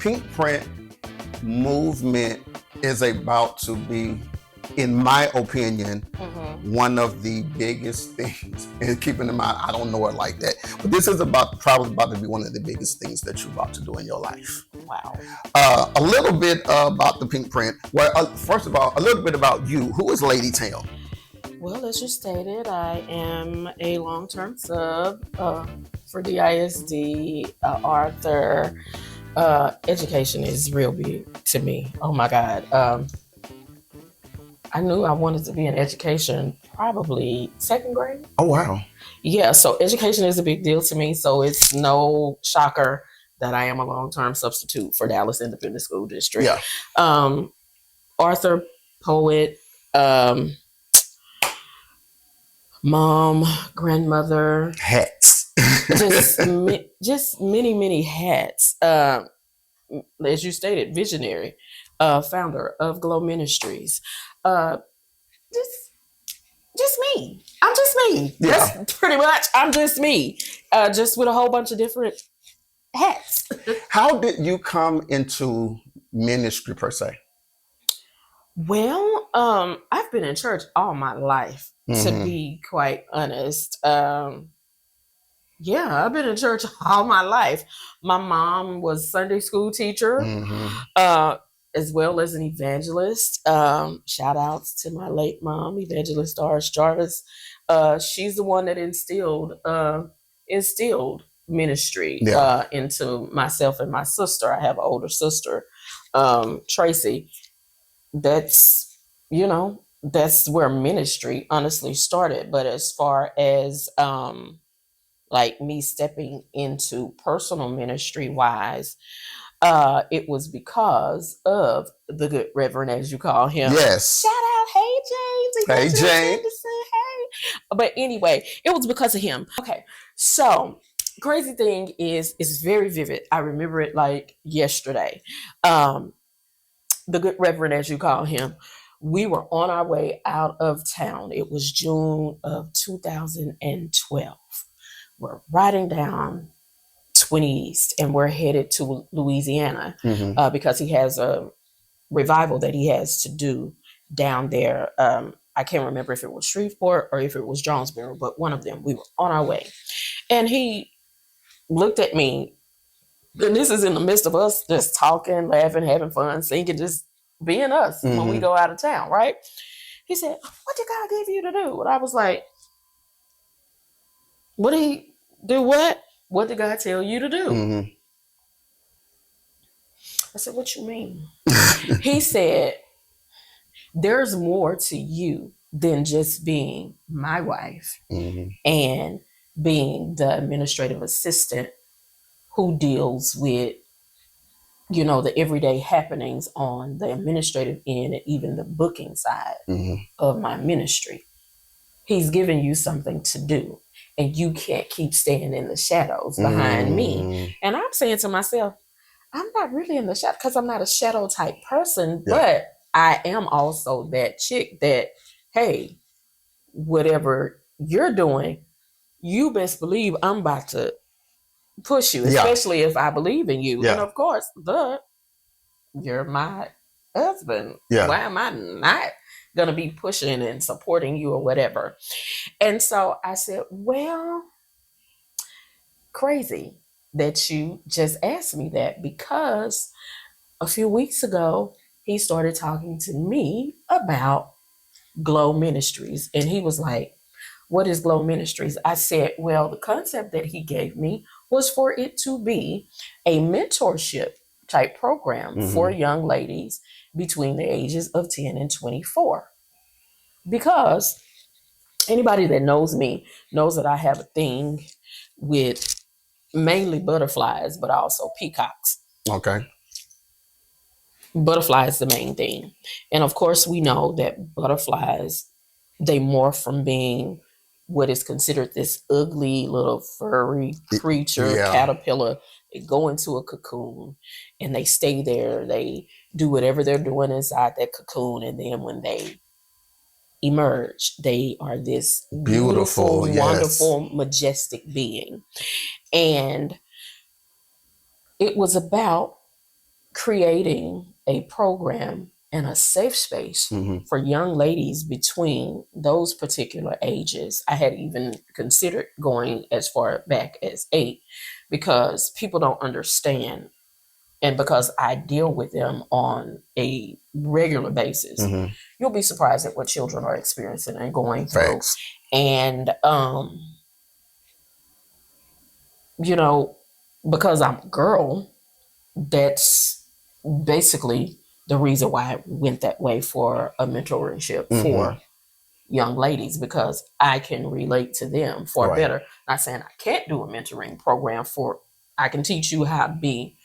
pink print movement is about to be, in my opinion, one of the biggest things. And keeping in mind, I don't know it like that, but this is probably about to be one of the biggest things that you're about to do in your life. Wow. A little bit about the pink print. Well, first of all, a little bit about you. Who is Lady Tail? Well, as you stated, I am a long-term sub for DISD, Arthur. Education is real big to me. Oh my God. I knew I wanted to be in education probably second grade. Oh, wow. Yeah, so education is a big deal to me. So it's no shocker that I am a long-term substitute for Dallas Independent School District. Yeah. Arthur, poet, mom, grandmother. Hats. just many hats. As you stated, visionary, founder of Glow Ministries. Just me. I'm just me. Yeah. That's pretty much. I'm just me. Just with a whole bunch of different hats. How did you come into ministry per se? Well, I've been in church all my life, to be quite honest. Yeah, I've been in church all my life. My mom was Sunday school teacher, as well as an evangelist. Shout outs to my late mom, Evangelist Doris Jarvis. She's the one that instilled ministry into myself and my sister. I have an older sister, Tracy. That's where ministry honestly started. But as far as like me stepping into personal ministry wise, it was because of the good Reverend, as you call him. Yes. Shout out, hey James. Hey James. Henderson, hey. But anyway, it was because of him. Okay, so crazy thing is, it's very vivid. I remember it like yesterday. The good Reverend, as you call him, we were on our way out of town. It was June of 2012. We're riding down 20 East and we're headed to Louisiana because he has a revival that he has to do down there. I can't remember if it was Shreveport or if it was Jonesboro, but one of them. We were on our way. And he looked at me, and this is in the midst of us just talking, laughing, having fun, singing, just being us when we go out of town, right? He said, "What did God give you to do?" And I was like, "What did he do? What did God tell you to do?" I said, "What you mean?" He said, "There's more to you than just being my wife and being the administrative assistant who deals with, the everyday happenings on the administrative end and even the booking side of my ministry. He's giving you something to do, and you can't keep staying in the shadows behind me." And I'm saying to myself, I'm not really in the shadow because I'm not a shadow type person, but I am also that chick that, hey, whatever you're doing, you best believe I'm about to push you, especially if I believe in you. And of course, you're my husband. Why am I not going to be pushing and supporting you or whatever? And so I said, well, crazy that you just asked me that, because a few weeks ago, he started talking to me about Glow Ministries. And he was like, "What is Glow Ministries?" I said, well, the concept that he gave me was for it to be a mentorship type program for young ladies between the ages of 10 and 24. Because anybody that knows me knows that I have a thing with mainly butterflies, but also peacocks. Okay. Butterfly is the main thing. And of course, we know that butterflies, they morph from being what is considered this ugly little furry creature, caterpillar. They go into a cocoon and they stay there. They do whatever they're doing inside that cocoon. And then when they emerge, they are this beautiful, wonderful, majestic being. And it was about creating a program and a safe space for young ladies between those particular ages. I had even considered going as far back as 8 because people don't understand, and because I deal with them on a regular basis. You'll be surprised at what children are experiencing and going through. Facts. And you know, because I'm a girl, that's basically the reason why I went that way for a mentorship for young ladies, because I can relate to them for better. Not saying I can't do a mentoring program for, I can teach you how to be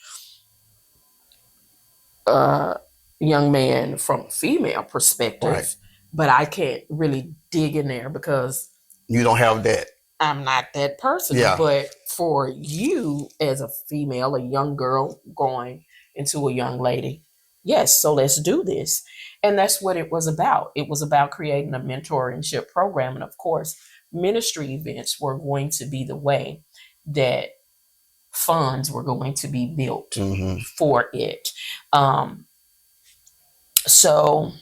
a young man from a female perspective, but I can't really dig in there because you don't have that. I'm not that person. But for you as a female, a young girl going into a young lady, yes, so let's do this. And that's what it was about. It was about creating a mentorship program. And of course, ministry events were going to be the way that funds were going to be built for it. So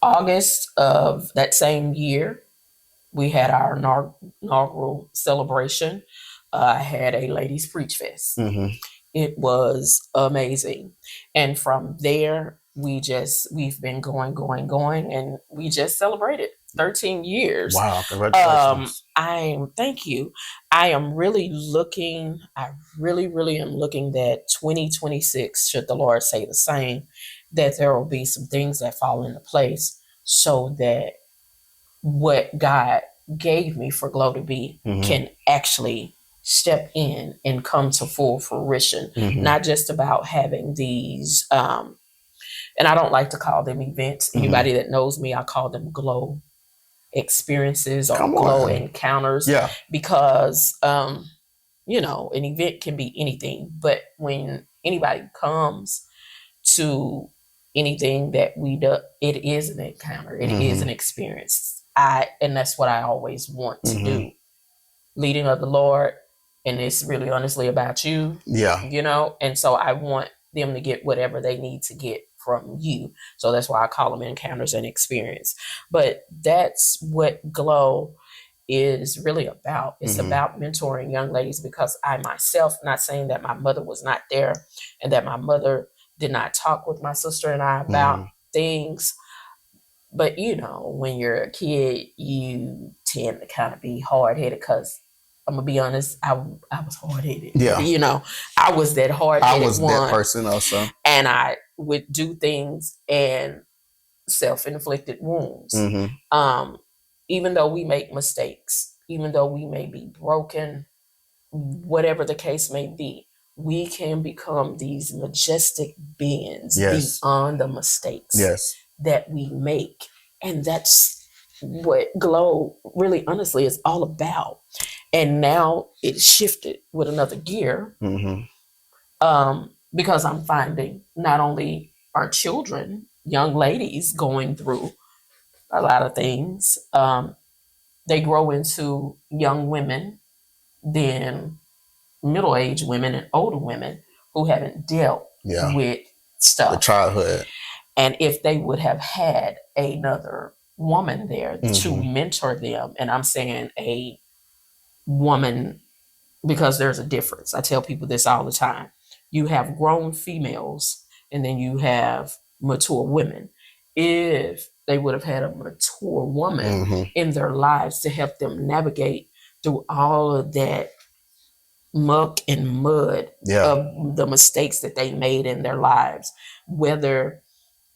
August of that same year, we had our inaugural celebration. I had a ladies preach fest. It was amazing. And from there, we've been going, and we just celebrated 13 years. Wow, congratulations. Thank you. I really am looking that 2026, should the Lord say the same, that there will be some things that fall into place so that what God gave me for Glow to Be can actually step in and come to full fruition. Not just about having these, and I don't like to call them events. Anybody that knows me, I call them glow experiences or glow encounters. Because, you know, an event can be anything, but when anybody comes to anything that we do, it is an encounter. It is an experience. And that's what I always want to do. Leading of the Lord, and it's really honestly about you. You know, and so I want them to get whatever they need to get from you. So that's why I call them encounters and experience. But that's what Glow is really about. It's about mentoring young ladies, because I myself, not saying that my mother was not there and that my mother did not talk with my sister and I about things. But, you know, when you're a kid, you tend to kind of be hard-headed, because I'm going to be honest, I was hard-headed. You know, I was that hard-headed one. I was that person also. And I would do things and self-inflicted wounds. Even though we make mistakes, even though we may be broken, whatever the case may be, we can become these majestic beings beyond the mistakes that we make. And that's what Glow really honestly is all about. And now it shifted with another gear, because I'm finding not only our children, young ladies, going through a lot of things, they grow into young women, then middle-aged women and older women who haven't dealt with stuff. The childhood. And if they would have had another woman there to mentor them, and I'm saying a woman because there's a difference. I tell people this all the time. You have grown females and then you have mature women. If they would have had a mature woman in their lives to help them navigate through all of that muck and mud of the mistakes that they made in their lives, whether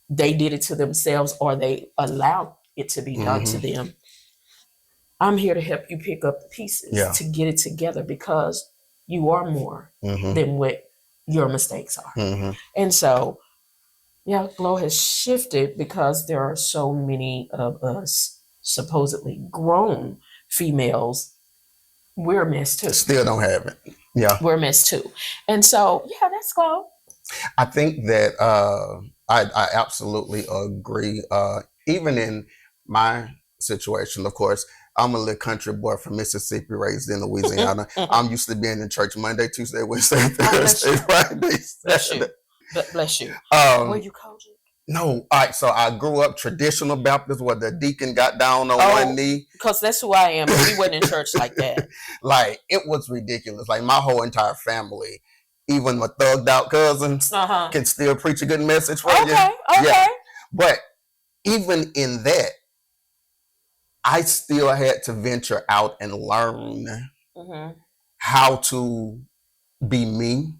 they did it to themselves or they allowed it to be done to them. I'm here to help you pick up the pieces to get it together, because you are more than what your mistakes are. And so, Glow has shifted because there are so many of us supposedly grown females. We're a mess too. Still don't have it. We're a mess too. And so, that's Glow. I think that I absolutely agree. Even in my situation, of course, I'm a little country boy from Mississippi, raised in Louisiana. I'm used to being in church Monday, Tuesday, Wednesday, Thursday, Friday, Saturday. Bless you. Were you coaching? No. All right. So I grew up traditional Baptist where the deacon got down on one knee. Because that's who I am. But we wasn't in church like that. Like, it was ridiculous. Like, my whole entire family, even my thugged out cousins, can still preach a good message for you. Okay. Yeah. But even in that, I still had to venture out and learn how to be me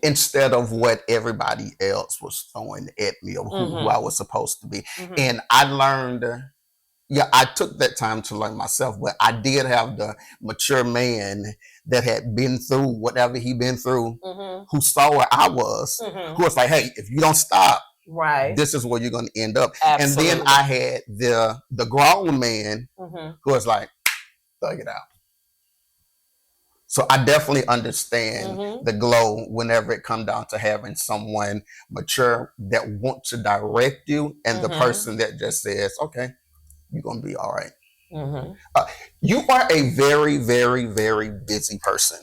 instead of what everybody else was throwing at me or who I was supposed to be. And I learned, I took that time to learn myself, but I did have the mature man that had been through whatever he been through, who saw where I was, who was like, hey, if you don't stop, this is where you're going to end up. Absolutely. And then I had the grown man who was like, thug it out. So I definitely understand the glow whenever it comes down to having someone mature that wants to direct you and the person that just says, okay, you're going to be all right. You are a very, very, very busy person.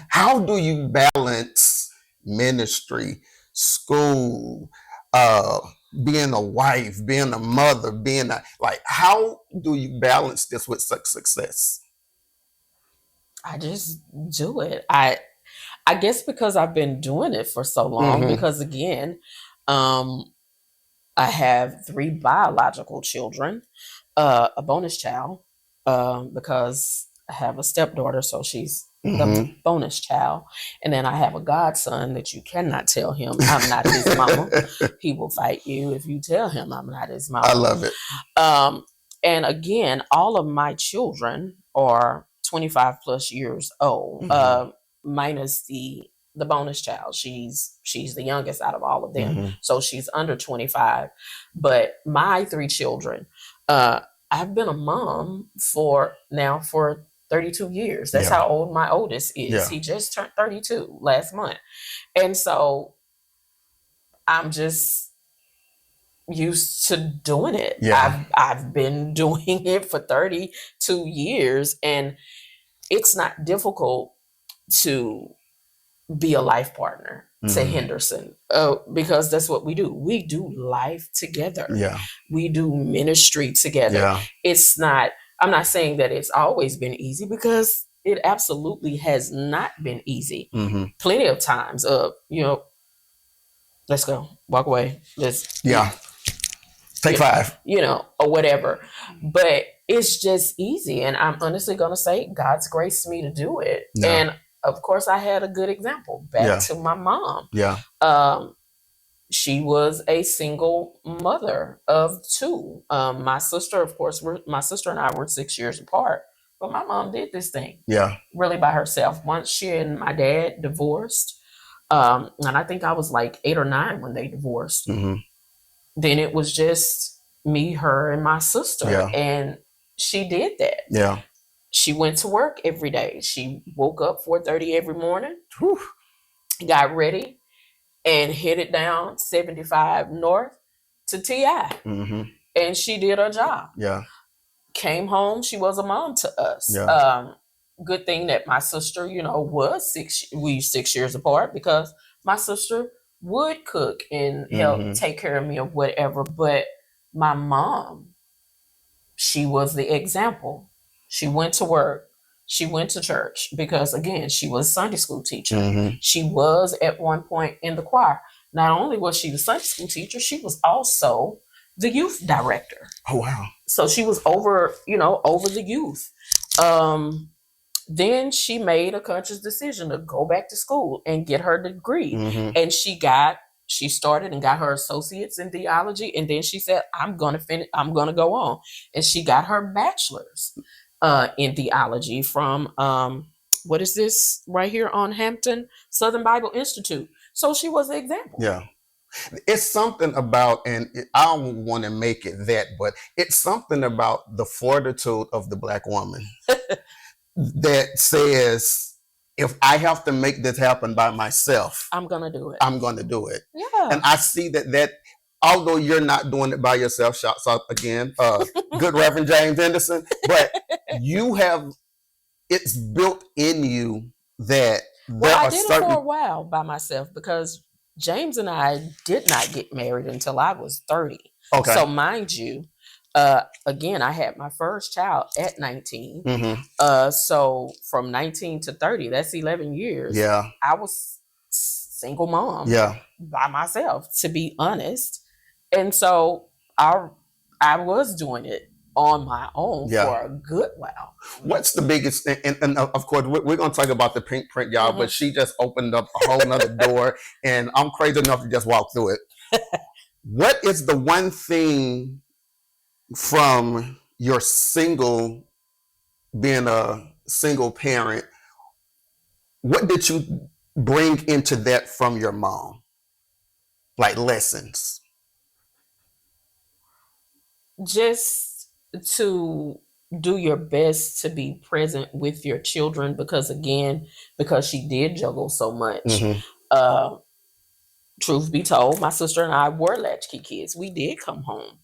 How do you balance ministry, school, being a wife, being a mother, how do you balance this with such success? I just do it. I guess because I've been doing it for so long, because again, I have 3 biological children, a bonus child, because I have a stepdaughter, so she's the bonus child. And then I have a godson that you cannot tell him I'm not his mama. He will fight you if you tell him I'm not his mama. I love it. And again, all of my children are 25 plus years old, minus the bonus child. She's the youngest out of all of them. So she's under 25. But my 3 children, I've been a mom for 32 years. That's how old my oldest is. Yeah. He just turned 32 last month. And so I'm just used to doing it. Yeah. I've been doing it for 32 years, and it's not difficult to be a life partner to Henderson, because that's what we do. We do life together. Yeah. We do ministry together. Yeah. It's not, I'm not saying that it's always been easy, because it absolutely has not been easy. Plenty of times of, let's go, walk away. Let's take 5, or whatever. But it's just easy. And I'm honestly going to say God's graced me to do it. No. And of course I had a good example back to my mom. Yeah. She was a single mother of 2. My sister, of course, my sister and I were 6 years apart, but my mom did this thing really by herself. Once she and my dad divorced, and I think I was like 8 or 9 when they divorced. Then it was just me, her, and my sister. Yeah. And she did that. Yeah. She went to work every day. She woke up 4:30 every morning, got ready, and headed down 75 North to TI. And she did her job. Yeah. Came home. She was a mom to us. Yeah. Good thing that my sister, was 6 years apart, because my sister would cook and help take care of me or whatever. But my mom, she was the example. She went to work. She went to church, because again, she was a Sunday school teacher. She was at one point in the choir. Not only was she the Sunday school teacher, she was also the youth director. Oh, wow. So she was over the youth. Then she made a conscious decision to go back to school and get her degree. And she started and got her associates in theology. And then she said, I'm going to go on. And she got her bachelor's in theology from, what is this right here on Hampton? Southern Bible Institute. So she was the example. Yeah. It's something about, and I don't want to make it that, but it's something about the fortitude of the Black woman that says, if I have to make this happen by myself, I'm going to do it. I'm going to do it. Yeah. And I see that although you're not doing it by yourself, shouts out again, good Reverend James Henderson, but you have, it's built in you that Well, there I are did it for a certain, while by myself because James and I did not get married until I was 30. okay. So, mind you, again, I had my first child at 19. Mm-hmm. So from 19 to 30, that's 11 years. Yeah. I was single mom Yeah. by myself, to be honest. And so I was doing it on my own Yeah. for a good while. What's the biggest thing? And of course, we're going to talk about the pink print, y'all, but she just opened up a whole nother door, and I'm crazy enough to just walk through it. What is the one thing from your being a single parent, what did you bring into that from your mom? Like lessons? Just to do your best to be present with your children, because again, because she did juggle so much. Mm-hmm. Truth be told, my sister and I were latchkey kids. We did come home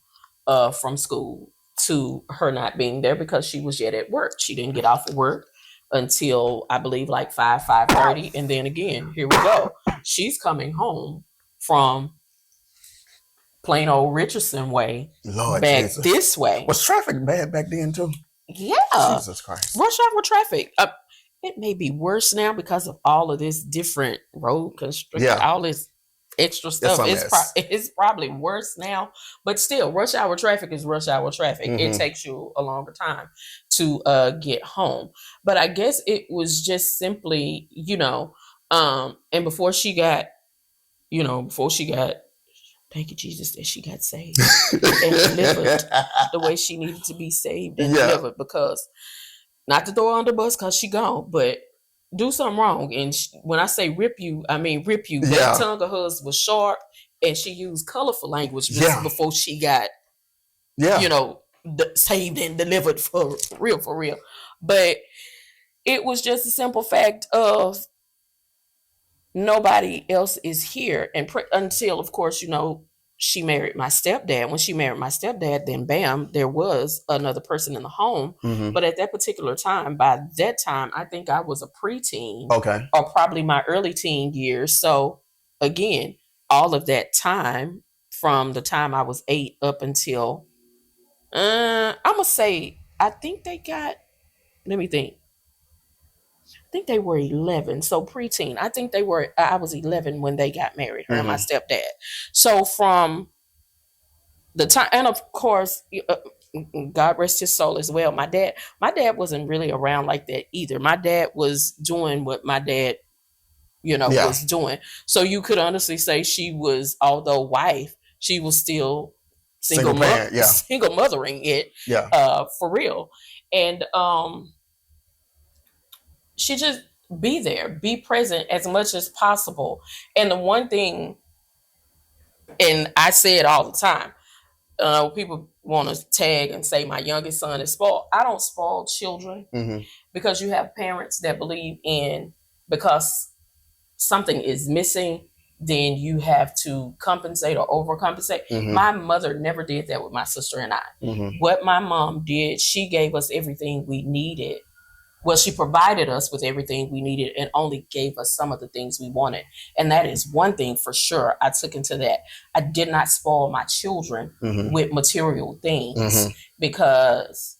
from school to her not being there because she was yet at work. She didn't get off of work until I believe like 5:30, and then again, here we go. She's coming home from plain old Richardson way Lord back Jesus. this way. Was traffic bad back then too? Yeah. Jesus Christ. Rush hour traffic. It may be worse now because of all of this different road construction, all this extra stuff. It's probably worse now, but still, rush hour traffic is rush hour traffic. Mm-hmm. It takes you a longer time to get home. But I guess it was just simply, and before she got, thank you, Jesus, that she got saved and delivered the way she needed to be saved and delivered. Because, not to throw her under the bus because she gone, but do something wrong. And when I say rip you, I mean rip you. That tongue of hers was sharp, and she used colorful language before she got, saved and delivered for real. But it was just a simple fact of nobody else is here. And until, of course, she married my stepdad. When she married my stepdad, then bam, there was another person in the home. Mm-hmm. But at that particular time, by that time, I think I was a preteen. Okay. Or probably my early teen years. So again, all of that time, from the time I was 8 up until, I'm going to say, I think they got, let me think. I think they were 11, so preteen. I was 11 when they got married, her and my stepdad. So from the time, and of course, God rest his soul as well. My dad wasn't really around like that either. My dad was doing what my dad, was doing. So you could honestly say she was, although wife, she was still single mothering it, for real. And she just be there, be present as much as possible. And the one thing, and I say it all the time, people want to tag and say my youngest son is spoiled. I don't spoil children, because you have parents that believe in, because something is missing, then you have to compensate or overcompensate. My mother never did that with my sister and I. What my mom did, she gave us everything we needed. Well, she provided us with everything we needed and only gave us some of the things we wanted. And that is one thing for sure I took into that. I did not spoil my children with material things, because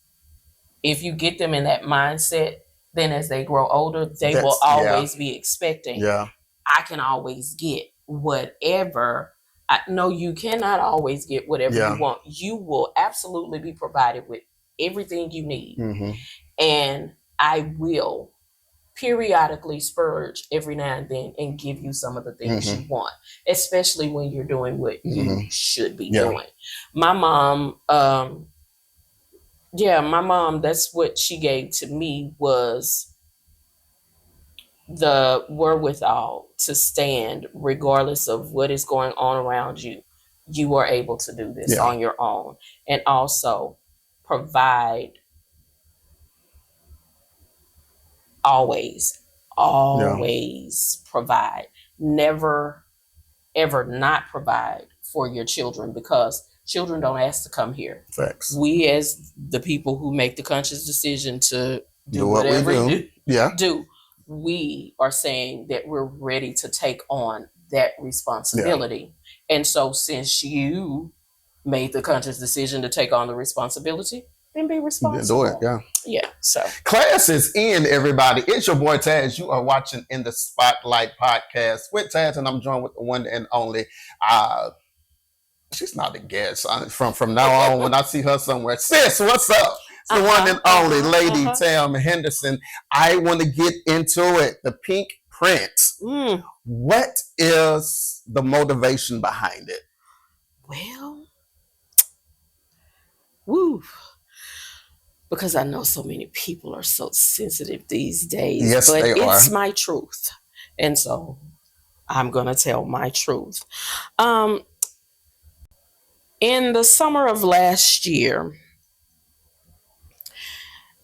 if you get them in that mindset, then as they grow older, they will always be expecting, I can always get whatever. No, you cannot always get whatever you want. You will absolutely be provided with everything you need. And I will periodically spurge every now and then and give you some of the things you want, especially when you're doing what you should be doing. My mom, that's what she gave to me, was the wherewithal to stand regardless of what is going on around you. You are able to do this on your own, and also provide. Always provide. Never, ever not provide for your children, because children don't ask to come here. Facts. We, as the people who make the conscious decision to do what whatever we do, we are saying that we're ready to take on that responsibility. Yeah. And so since you made the conscious decision to take on the responsibility, then be responsible. Do it, yeah. Yeah, so. Class is in, everybody. It's your boy Tazz. You are watching In the Spotlight podcast with Tazz, and I'm joined with the one and only, she's not a guest. From now on, when I see her somewhere, sis, what's up? It's the one and only Lady Tam Henderson. I want to get into it. The Pink Prince. What is the motivation behind it? Well, woo. Because I know so many people are so sensitive these days. Yes, but they are. It's my truth. And so I'm going to tell my truth. In the summer of last year,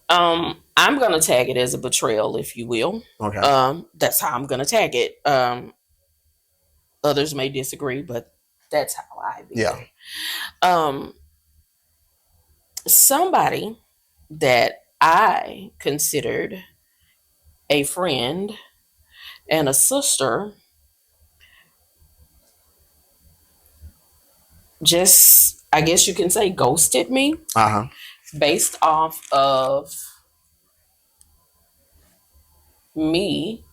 I'm going to tag it as a betrayal, if you will. Okay. That's how I'm going to tag it. Others may disagree, but that's how I view it. Somebody that I considered a friend and a sister just, I guess you can say, ghosted me. Based off of me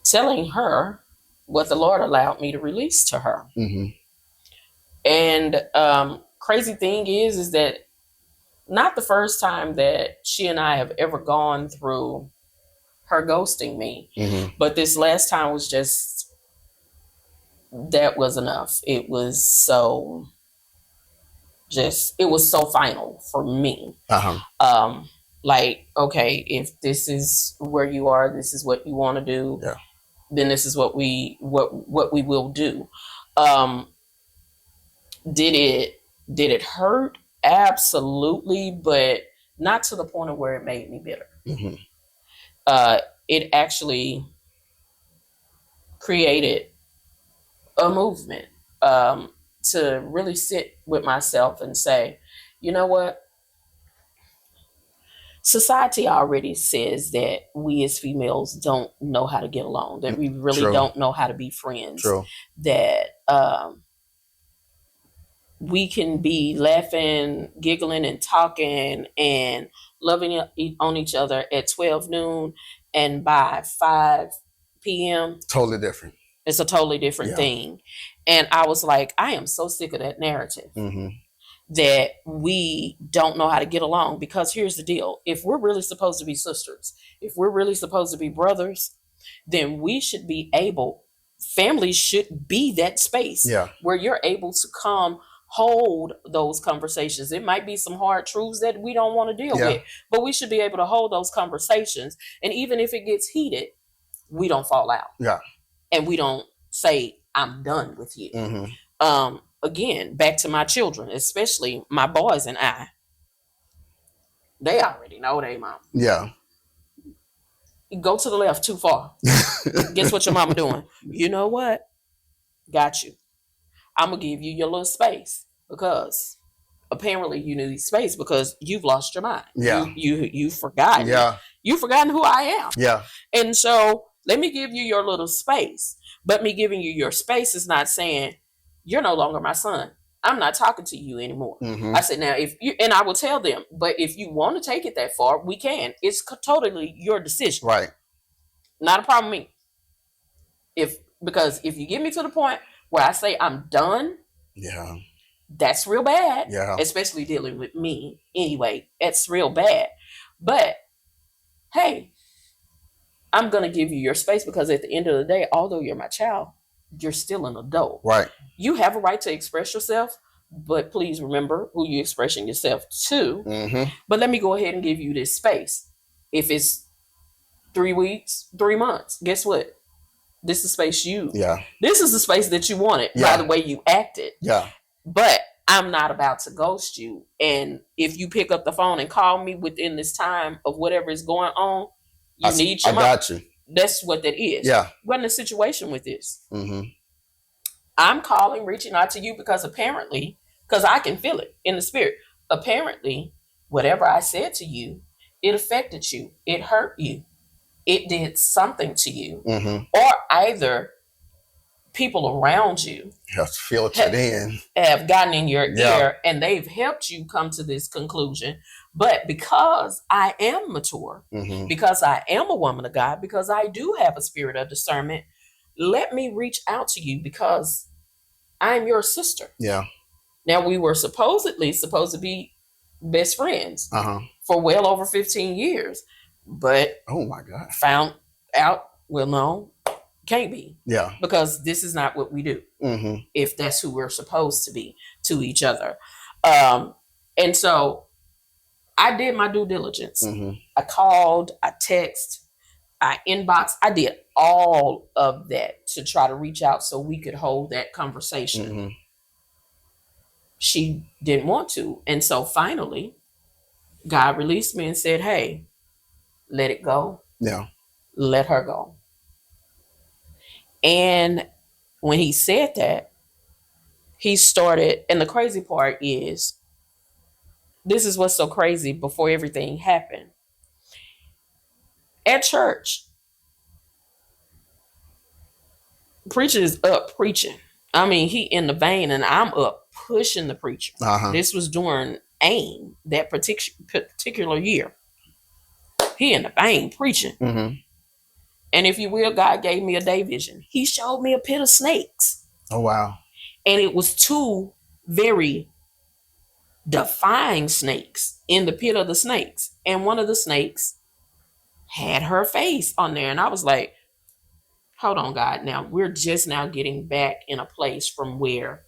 telling her what the Lord allowed me to release to her. And crazy thing is that not the first time that she and I have ever gone through her ghosting me, but this last time was just, that was enough. It was so final for me. Like, okay, if this is where you are, this is what you want to do, then this is what we will do. Did it hurt? Absolutely, but not to the point of where it made me bitter. It actually created a movement to really sit with myself and say, you know what? Society already says that we as females don't know how to get along, that we really don't know how to be friends, that we can be laughing, giggling, and talking and loving on each other at 12 noon, and by 5 p.m. totally different. It's a totally different thing. And I was like, I am so sick of that narrative that we don't know how to get along. Because here's the deal. If we're really supposed to be sisters, if we're really supposed to be brothers, then we should be able, families should be that space where you're able to come hold those conversations. It might be some hard truths that we don't want to deal with, but we should be able to hold those conversations. And even if it gets heated, we don't fall out. And we don't say, I'm done with you. Again, back to my children, especially my boys and I. They already know they mom. You go to the left too far. Guess what your mama doing? You know what? Got you. I'm going to give you your little space, because apparently you need space because you've lost your mind. You've forgotten. You've forgotten who I am. And so let me give you your little space. But me giving you your space is not saying you're no longer my son. I'm not talking to you anymore. I said, now, if you, and I will tell them, but if you want to take it that far, we can. It's totally your decision. Not a problem with me. Because if you get me to the point where I say I'm done, that's real bad. Especially dealing with me. Anyway, it's real bad. But hey, I'm gonna give you your space, because at the end of the day, although you're my child, you're still an adult. You have a right to express yourself, but please remember who you're expressing yourself to. But let me go ahead and give you this space. If it's 3 weeks, 3 months, guess what? This is space this is the space that you wanted by the way you acted. But I'm not about to ghost you. And if you pick up the phone and call me within this time of whatever is going on, you need your I got you. That's what that is. We're in a situation with this. I'm calling, reaching out to you because apparently, because I can feel it in the spirit. Apparently, whatever I said to you, it affected you. It hurt you. It did something to you. Or either people around you have gotten in your ear and they've helped you come to this conclusion. But because I am mature, because I am a woman of God, because I do have a spirit of discernment, let me reach out to you because I'm your sister. Yeah. Now, we were supposed to be best friends for well over 15 years. But oh my God, found out, well, no, can't be. Yeah. Because this is not what we do. If that's who we're supposed to be to each other. And so I did my due diligence. I called, I texted, I inboxed. I did all of that to try to reach out so we could hold that conversation. She didn't want to. And so finally, God released me and said, hey, let it go. Yeah. Let her go. And when he said that, he started, and the crazy part is, this is what's so crazy before everything happened. At church, preacher is up preaching. I mean, he in the vein and I'm up pushing the preacher. This was during AIM, that particular year. He in the vein preaching. And if you will, God gave me a day vision. He showed me a pit of snakes. Oh, wow. And it was two very defying snakes in the pit of the snakes. And one of the snakes had her face on there. And I was like, hold on, God. Now, we're just now getting back in a place from where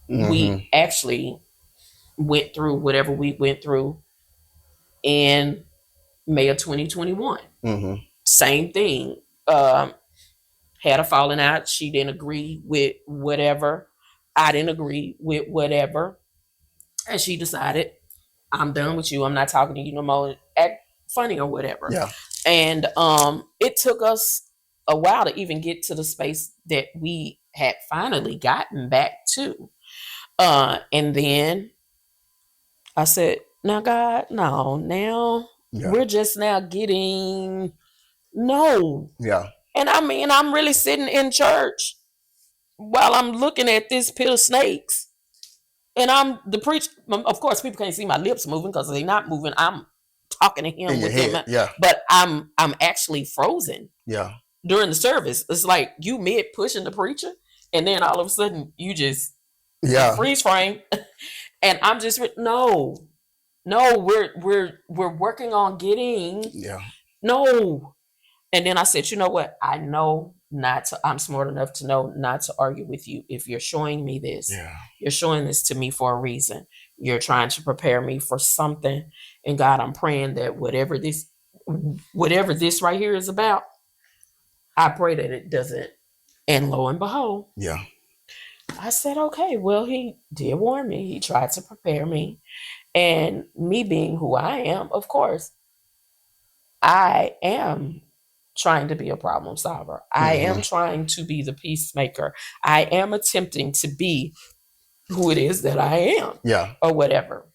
we actually went through whatever we went through in May of 2021. Same thing. Had a falling out. She didn't agree with whatever. I didn't agree with whatever. And she decided, I'm done with you. I'm not talking to you no more. Act funny or whatever. Yeah. And it took us a while to even get to the space that we had finally gotten back to. And then I said, now, God, no, now we're just now getting no. Yeah. And I mean, I'm really sitting in church while I'm looking at this pit of snakes. And I'm the preacher. Of course, people can't see my lips moving because they're not moving. I'm talking to him with him. Yeah. But I'm actually frozen. Yeah. During the service. It's like you mid pushing the preacher, and then all of a sudden you just freeze frame. And I'm just no, we're working on getting no. And then I said, you know what? I know not to, I'm smart enough to know not to argue with you. If you're showing me this, you're showing this to me for a reason. You're trying to prepare me for something. And God, I'm praying that whatever this right here is about, I pray that it doesn't. And lo and behold, I said, okay, well, he did warn me. He tried to prepare me. And me being who I am, of course, I am trying to be a problem solver. I am trying to be the peacemaker. I am attempting to be who it is that I am. Yeah. Or whatever.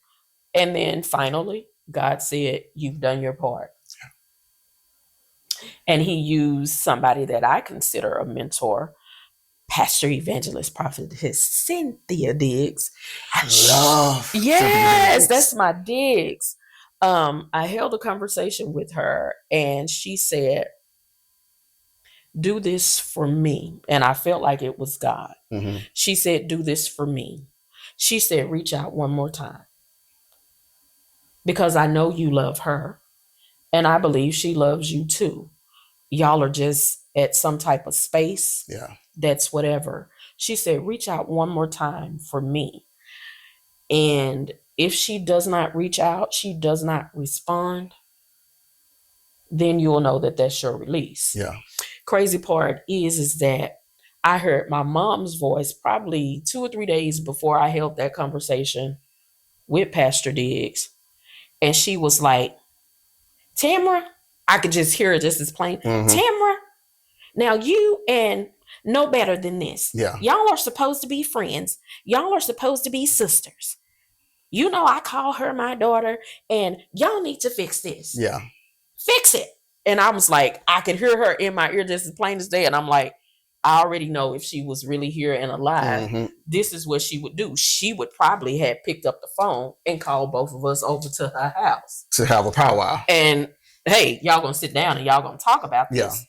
And then finally, God said, you've done your part. And he used somebody that I consider a mentor, pastor, evangelist, prophetess Cynthia Diggs. I love Yes, that's my Diggs. I held a conversation with her and she said, do this for me. And I felt like it was God. She said, do this for me. She said, reach out one more time. Because I know you love her. And I believe she loves you too. Y'all are just at some type of space. Yeah. That's whatever. She said, reach out one more time for me. And if she does not reach out, she does not respond, then you'll know that that's your release. Yeah. Crazy part is that I heard my mom's voice probably 2 or 3 days before I held that conversation with Pastor Diggs. And she was like, Tamara, I could just hear it just as plain. Tamara, now you and no better than this. Yeah. Y'all are supposed to be friends. Y'all are supposed to be sisters. You know, I call her my daughter, and y'all need to fix this. Yeah. Fix it. And I was like, I could hear her in my ear just as plain as day. And I'm like, I already know if she was really here and alive, this is what she would do. She would probably have picked up the phone and called both of us over to her house to have a powwow. And hey, y'all gonna sit down and y'all gonna talk about this.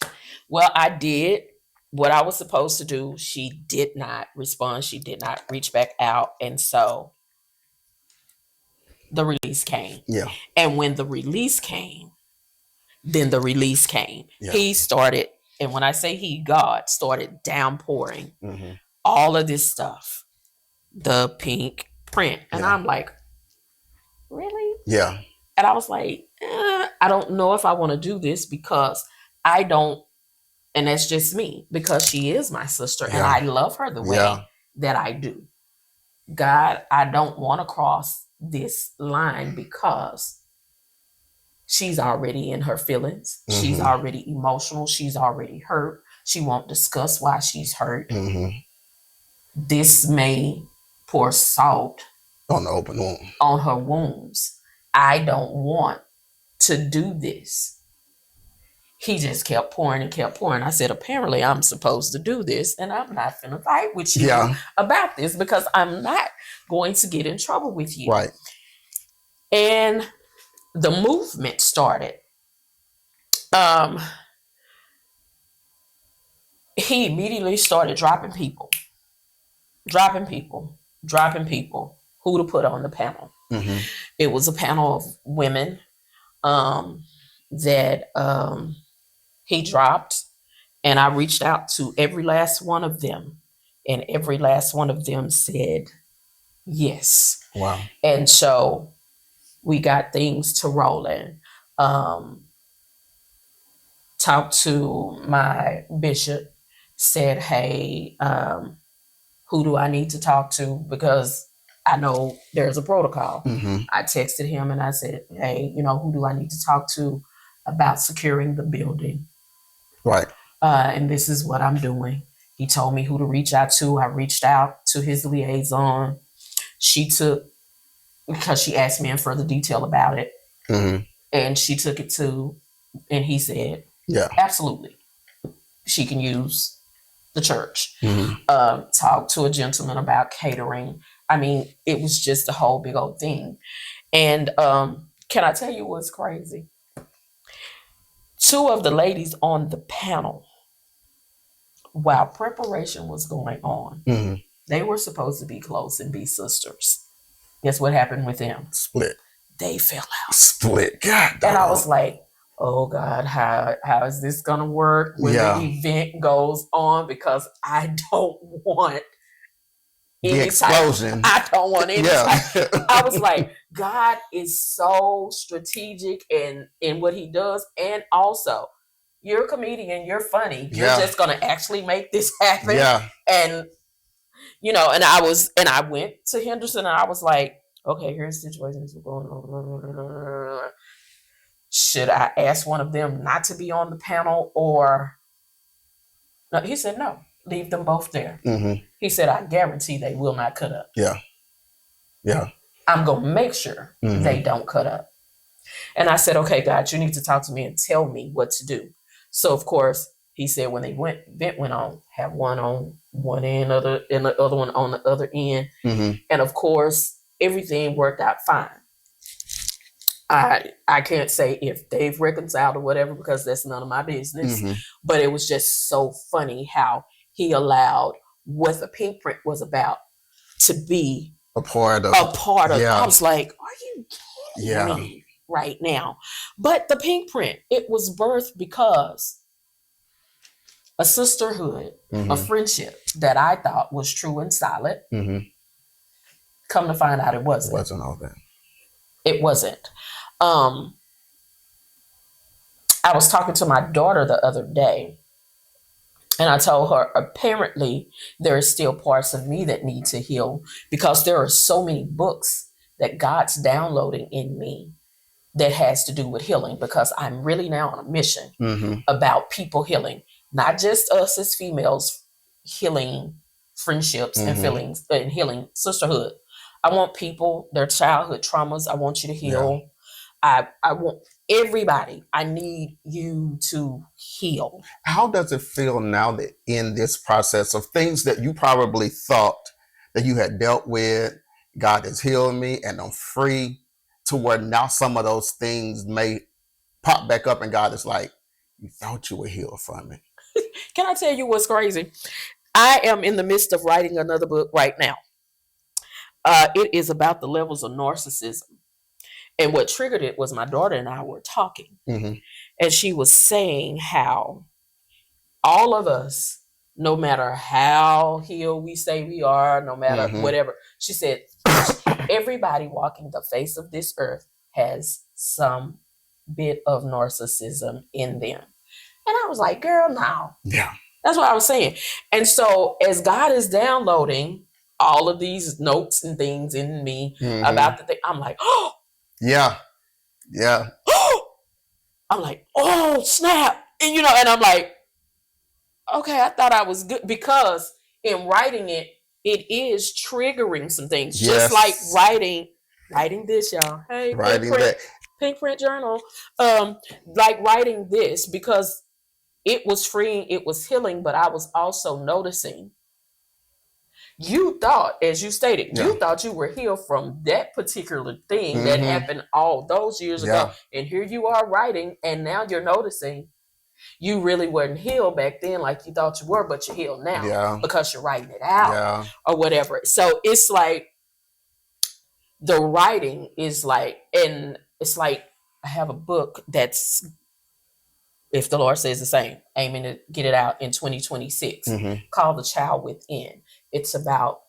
Yeah. Well, I did what I was supposed to do. She did not respond. She did not reach back out. And so the release came. Yeah. And when the release came, then the release came. Yeah. He started, and when I say he, God started downpouring all of this stuff, the pink print. And I'm like, really? Yeah. And I was like, I don't know if I want to do this because I don't, and that's just me, because she is my sister and I love her the way that I do. God, I don't want to cross this line because she's already in her feelings. She's already emotional. She's already hurt. She won't discuss why she's hurt. This may pour salt on the open wound, on her wounds. I don't want to do this. He just kept pouring and kept pouring. I said, apparently I'm supposed to do this, and I'm not finna fight with you about this because I'm not going to get in trouble with you. Right. And the movement started. He immediately started dropping people who to put on the panel. It was a panel of women that he dropped, and I reached out to every last one of them, and every last one of them said yes. Wow. And so we got things to rolling. Talked to my bishop, said, hey, who do I need to talk to? Because I know there's a protocol. I texted him and I said, hey, who do I need to talk to about securing the building? Right. And this is what I'm doing. He told me who to reach out to. I reached out to his liaison. Because she asked me in further detail about it. And she took it to, and he said, absolutely. She can use the church. Talked to a gentleman about catering. I mean, it was just a whole big old thing. And can I tell you what's crazy? Two of the ladies on the panel, while preparation was going on, they were supposed to be close and be sisters. Guess what happened with them? Split. They fell out. Split. God. And I was like, oh God, how is this gonna work when the event goes on? Because I don't want the explosion. I don't want any type. I was like, God is so strategic in what he does. And also, you're a comedian, you're funny. You're just gonna actually make this happen. And and I went to Henderson and I was like, okay, here's the situation that's going on. Should I ask one of them not to be on the panel or no? He said, no, leave them both there. He said, I guarantee they will not cut up. I'm going to make sure they don't cut up. And I said, okay, God, you need to talk to me and tell me what to do. So, of course, he said when the event went on, have one on one end, and the other one on the other end. And, of course, everything worked out fine. I can't say if they've reconciled or whatever because that's none of my business. But it was just so funny how he allowed what the pink print was about to be a part of. I was like, are you kidding me right now? But the pink print, it was birthed because a sisterhood, a friendship that I thought was true and solid. Come to find out it wasn't. It wasn't all that. It wasn't. I was talking to my daughter the other day and I told her apparently there are still parts of me that need to heal because there are so many books that God's downloading in me that has to do with healing because I'm really now on a mission about people healing, not just us as females healing friendships and feelings and healing sisterhood. I want people, their childhood traumas, I want you to heal. I want everybody, I need you to heal. How does it feel now that in this process of things that you probably thought that you had dealt with, God has healed me and I'm free, to where now some of those things may pop back up and God is like, you thought you were healed from it? Can I tell you what's crazy? I am in the midst of writing another book right now. It is about the levels of narcissism. And what triggered it was my daughter and I were talking. And she was saying how all of us, no matter how healed we say we are, no matter whatever, she said, everybody walking the face of this earth has some bit of narcissism in them. And I was like, girl, no. Yeah. That's what I was saying. And so as God is downloading all of these notes and things in me about the thing, I'm like, oh. Yeah. Yeah. I'm like, oh, snap. And, you know, and I'm like, okay, I thought I was good, because in writing it, it is triggering some things. Just like writing this, y'all. Hey, Pink Print Journal. Like writing this, because it was freeing, it was healing, but I was also noticing, you thought, as you stated, you thought you were healed from that particular thing that happened all those years ago. And here you are writing, and now you're noticing you really weren't healed back then like you thought you were, but you're healed now because you're writing it out or whatever. So it's like the writing is like, and it's like I have a book that's, if the Lord says the same, aiming to get it out in 2026, called The Child Within. It's about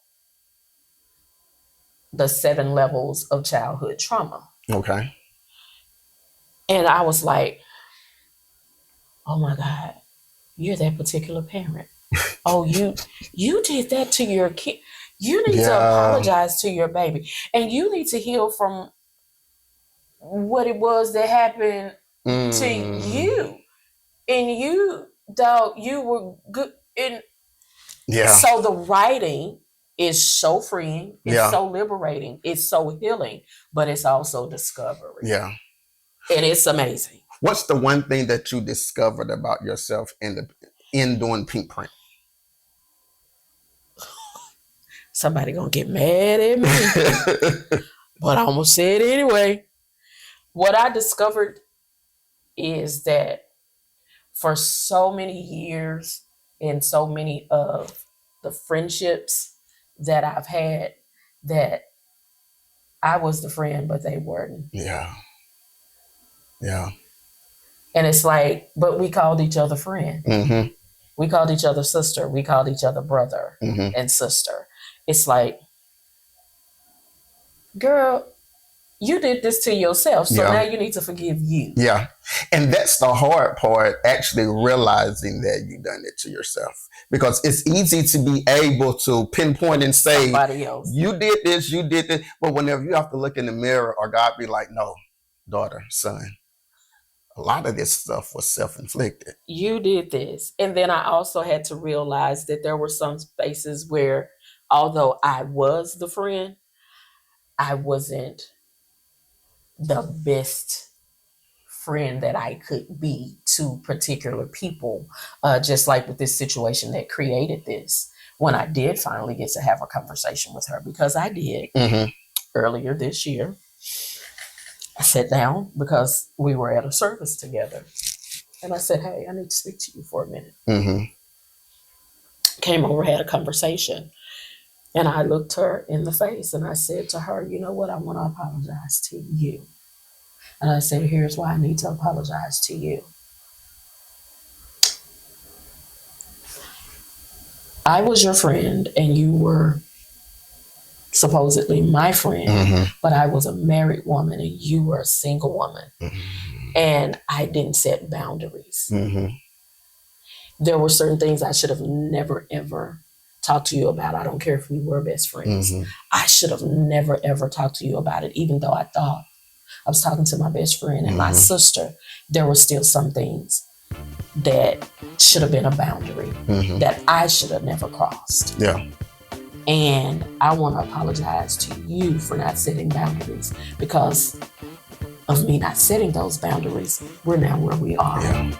the 7 levels of childhood trauma. Okay. And I was like, oh my God, you're that particular parent. Oh, you did that to your kid. You need to apologize to your baby. And you need to heal from what it was that happened to you. And you, dog, you were good. And so the writing is so freeing. It's so liberating. It's so healing. But it's also discovery. Yeah. And it's amazing. What's the one thing that you discovered about yourself in doing Pink Print? Somebody gonna get mad at me. But I'm gonna say it anyway. What I discovered is that for so many years and so many of the friendships that I've had, that I was the friend, but they weren't. Yeah. Yeah. And it's like, but we called each other friend. We called each other sister. We called each other brother and sister. It's like, girl, you did this to yourself, so now you need to forgive you. Yeah. And that's the hard part, actually realizing that you done it to yourself. Because it's easy to be able to pinpoint and say, somebody else, you did this. But whenever you have to look in the mirror, or God be like, no, daughter, son, a lot of this stuff was self-inflicted. You did this. And then I also had to realize that there were some spaces where, although I was the friend, I wasn't the best friend that I could be to particular people. Just like with this situation that created this, when I did finally get to have a conversation with her, because I did earlier this year. I sat down because we were at a service together. And I said, hey, I need to speak to you for a minute. Came over, had a conversation. And I looked her in the face and I said to her, you know what? I want to apologize to you. And I said, here's why I need to apologize to you. I was your friend and you were supposedly my friend, but I was a married woman and you were a single woman. And I didn't set boundaries. There were certain things I should have never, ever talked to you about. I don't care if we were best friends. I should have never, ever talked to you about it, even though I thought I was talking to my best friend and my sister. There were still some things that should have been a boundary that I should have never crossed. Yeah. And I want to apologize to you for not setting boundaries. Because of me not setting those boundaries, we're now where we are. Yeah.